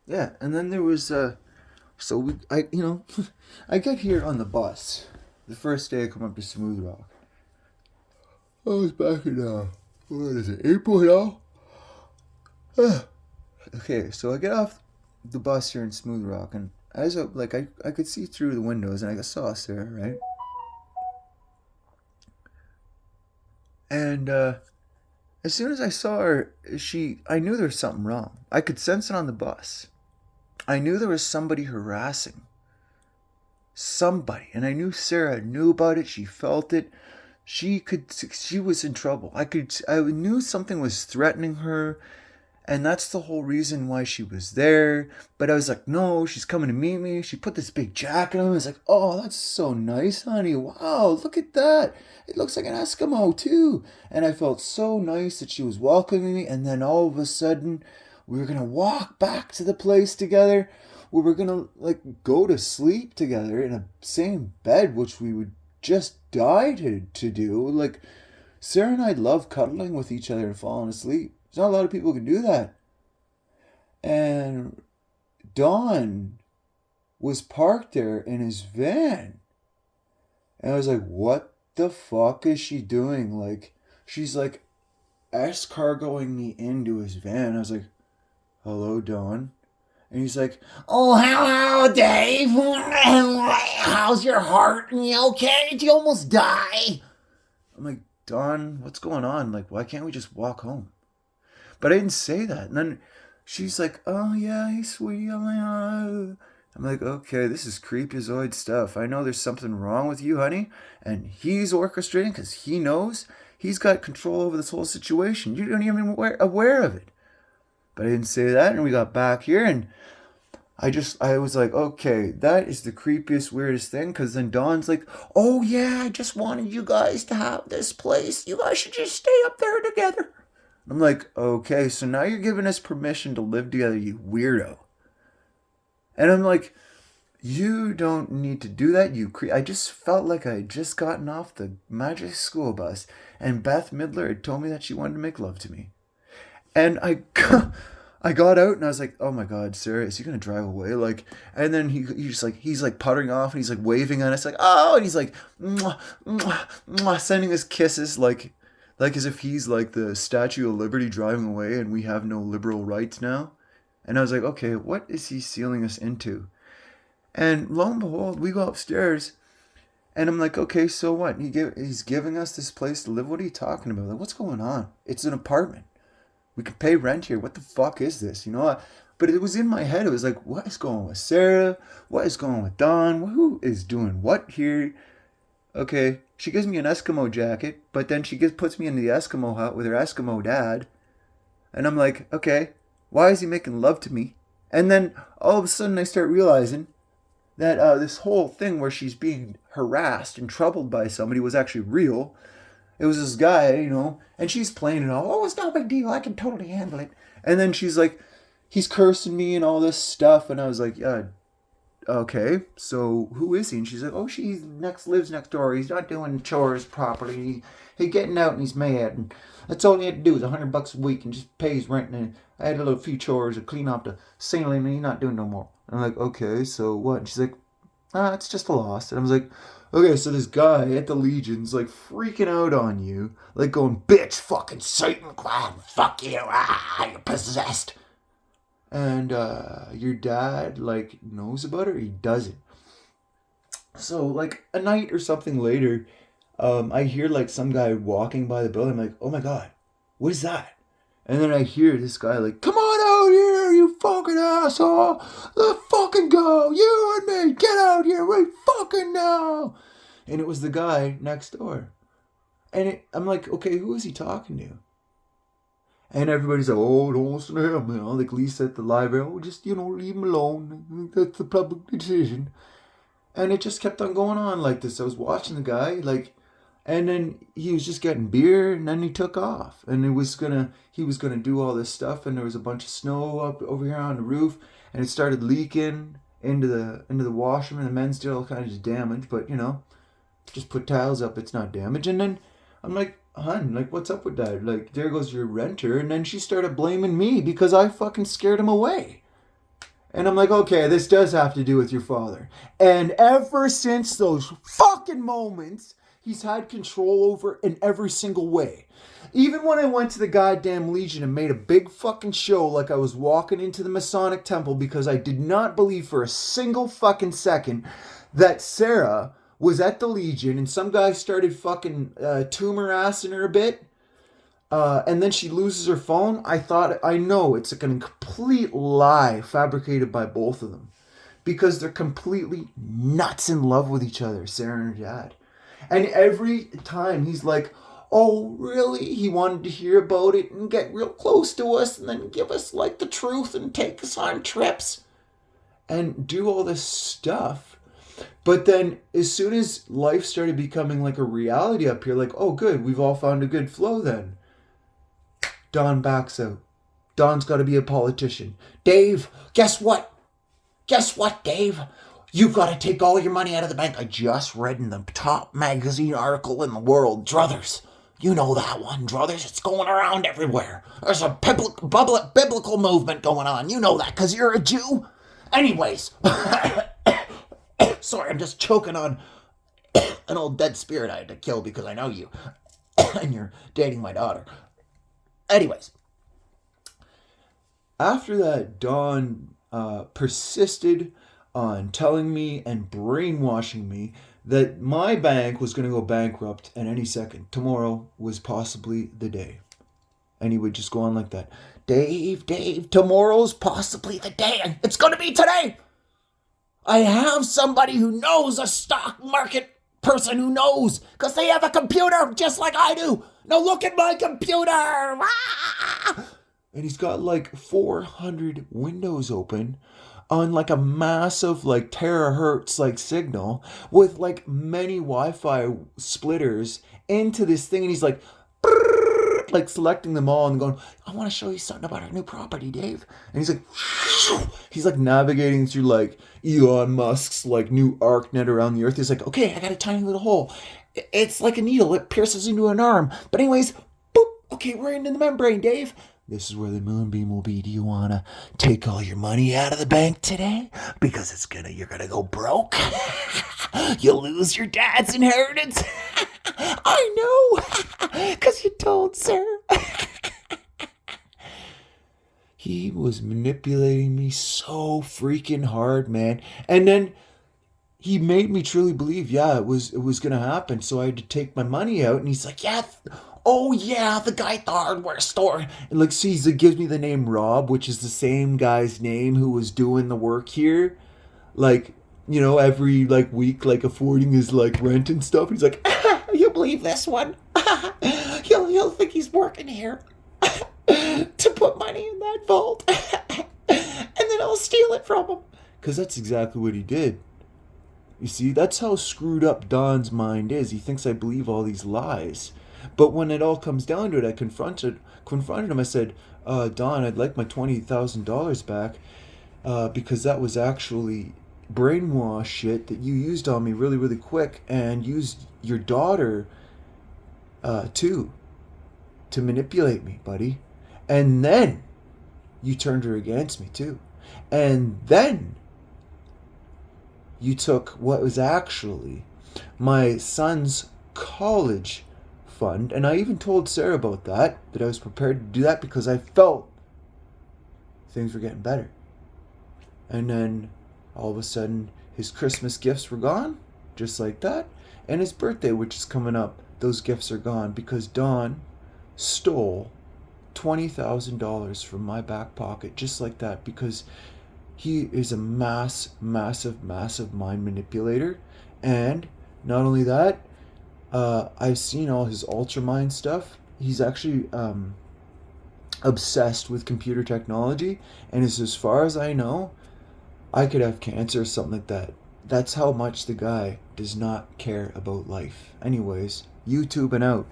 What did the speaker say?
Yeah, and then there was so I get here on the bus. The first day I come up to Smooth Rock. I was back in what is it, April now? Okay, so I get off the bus here in Smooth Rock, and I could see through the windows, and I saw Sarah, right? And as soon as I saw her, I knew there was something wrong. I could sense it on the bus. I knew there was somebody harassing somebody, and I knew Sarah knew about it. She felt it. She was in trouble. I knew something was threatening her, and that's the whole reason why she was there. But I was like, no, she's coming to meet me. She put this big jacket on. I was like, oh, that's so nice, honey. Wow, look at that. It looks like an Eskimo too. And I felt so nice that she was welcoming me. And then all of a sudden, we were gonna walk back to the place together. We were gonna like go to sleep together in a same bed, which we would just die to do. Like Sarah and I love cuddling with each other and falling asleep. There's not a lot of people who can do that. And Don was parked there in his van. And I was like, what the fuck is she doing? Like, she's like escargoing me into his van. I was like, hello, Don. And he's like, oh, hello, Dave. How's your heart? You okay? Did you almost die? I'm like, Don, what's going on? Like, why can't we just walk home? But I didn't say that. And then she's like, oh, yeah, hey, sweetie. I'm like, okay, this is creepyazoid stuff. I know there's something wrong with you, honey. And he's orchestrating because he knows he's got control over this whole situation. You don't even aware of it. But I didn't say that. And we got back here and I was like, okay, that is the creepiest, weirdest thing. Because then Dawn's like, oh, yeah, I just wanted you guys to have this place. You guys should just stay up there together. I'm like, okay, so now you're giving us permission to live together, you weirdo. And I'm like, you don't need to do that, I just felt like I had just gotten off the magic school bus, and Beth Midler had told me that she wanted to make love to me. And I got out and I was like, oh my God, Sarah, is he gonna drive away? Like, and then he's like puttering off and he's like waving at us like, oh, and he's like, mwah, mwah, mwah, sending us kisses like as if he's like the Statue of Liberty driving away and we have no liberal rights now. And I was like, okay, what is he sealing us into? And lo and behold, we go upstairs and I'm like, okay, so what? He's giving us this place to live. What are you talking about? Like, what's going on? It's an apartment. We can pay rent here. What the fuck is this? But it was in my head. It was like, what is going with Sarah? What is going with Don? Who is doing what here? Okay, she gives me an Eskimo jacket, but then puts me in the Eskimo hut with her Eskimo dad. And I'm like, okay, why is he making love to me? And then all of a sudden I start realizing that this whole thing where she's being harassed and troubled by somebody was actually real. It was this guy, and she's playing it all. Oh, it's no big deal. I can totally handle it. And then she's like, he's cursing me and all this stuff. And I was like, yeah, okay, so who is he? And she's like, oh, lives next door. He's not doing chores properly. He's getting out and he's mad. And that's all he had to do is $100 a week and just pay his rent. And I had a little few chores to clean up the ceiling and he's not doing no more. And I'm like, okay, so what? And she's like, it's just a loss. And I was like, okay, so this guy at the Legion's like freaking out on you, like going, bitch, fucking Satan, God, fuck you, you're possessed. And your dad like knows about it or he doesn't. So like a night or something later, I hear like some guy walking by the building. I'm like, oh my God, what is that? And then I hear this guy like, come on out here, you fucking asshole. Let's fucking go. You and me, get out here right fucking now. And it was the guy next door. And I'm like, okay, who is he talking to? And everybody's like, oh, don't listen to him. Like Lisa at the library, oh, just, leave him alone. That's the public decision. And it just kept on going on like this. I was watching the guy, like, and then he was just getting beer, and then he took off. And he was gonna do all this stuff, and there was a bunch of snow up over here on the roof, and it started leaking into the washroom, and the men's still kind of just damaged, but just put tiles up, it's not damaged. And then I'm like, hun, like, what's up with that? Like, there goes your renter. And then she started blaming me because I fucking scared him away. And I'm like, okay, this does have to do with your father. And ever since those fucking moments, he's had control over in every single way. Even when I went to the goddamn Legion and made a big fucking show like I was walking into the Masonic Temple because I did not believe for a single fucking second that Sarah was at the Legion and some guy started fucking tumor assing her a bit. And then she loses her phone. I know it's a complete lie fabricated by both of them. Because they're completely nuts in love with each other, Sarah and her dad. And every time he's like, oh, really? He wanted to hear about it and get real close to us and then give us like the truth and take us on trips and do all this stuff. But then as soon as life started becoming like a reality up here, like, oh, good, we've all found a good flow then. Don backs out. Don's got to be a politician. Dave, guess what? Guess what, Dave? You've got to take all your money out of the bank. I just read in the top magazine article in the world, Druthers. You know that one, Druthers. It's going around everywhere. There's a biblical movement going on. You know that because you're a Jew. Anyways. Sorry, I'm just choking on an old dead spirit I had to kill because I know you. And you're dating my daughter. Anyways. After that, Don persisted on telling me and brainwashing me that my bank was going to go bankrupt at any second. Tomorrow was possibly the day. And he would just go on like that. Dave, tomorrow's possibly the day. It's going to be today. I have somebody who knows, a stock market person who knows, because they have a computer just like I do. Now look at my computer. Ah! And he's got like 400 windows open on like a massive like terahertz like signal with like many Wi-Fi splitters into this thing, and he's like selecting them all and going, I want to show you something about our new property, Dave. And he's like navigating through like Elon Musk's like new ArcNet around the earth. He's like, okay, I got a tiny little hole. It's like a needle. It pierces into an arm. But anyways, boop. Okay, we're into the membrane, Dave. This is where the moonbeam will be. Do you want to take all your money out of the bank today? Because you're going to go broke. You'll lose your dad's inheritance. I know. Because you told, sir. He was manipulating me so freaking hard, man. And then he made me truly believe, it was going to happen. So I had to take my money out. And he's like, oh yeah, the guy at the hardware store. And like, see, he gives me the name Rob, which is the same guy's name who was doing the work here. Like, you know, every like week, like affording his like rent and stuff. And he's like, you believe this one? He'll think he's working here to put money in that vault. And then I'll steal it from him. Because that's exactly what he did. You see, that's how screwed up Don's mind is. He thinks I believe all these lies. But when it all comes down to it, I confronted him. I said, Don, I'd like my $20,000 back because that was actually brainwash shit that you used on me really, really quick, and used your daughter too to manipulate me, buddy. And then you turned her against me too. And then you took what was actually my son's college fund, and I even told Sarah about that I was prepared to do that because I felt things were getting better. And then all of a sudden his Christmas gifts were gone, just like that, and his birthday, which is coming up, those gifts are gone because Don stole $20,000 from my back pocket just like that, because he is a massive mind manipulator. And not only that, I've seen all his Ultramind stuff. He's actually obsessed with computer technology, and as far as I know, I could have cancer or something like that. That's how much the guy does not care about life. Anyways, YouTube and out.